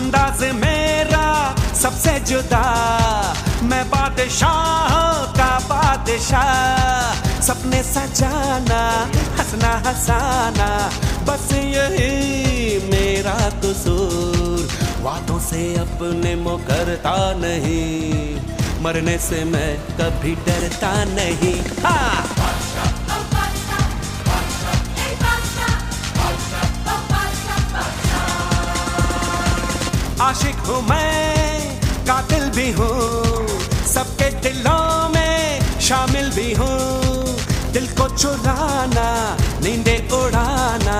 अंदाज मेरा सबसे जुदा, मैं बादशाह का बादशाह। सपने सजाना, हंसना हंसाना, बस यही मेरा कसूर। वादों से अपने मुकरता नहीं, मरने से मैं कभी डरता नहीं। हाँ। आशिक हूँ मैं, कातिल भी हूँ, सबके दिलों में शामिल भी हूँ। दिल को चुराना, नींदें उड़ाना,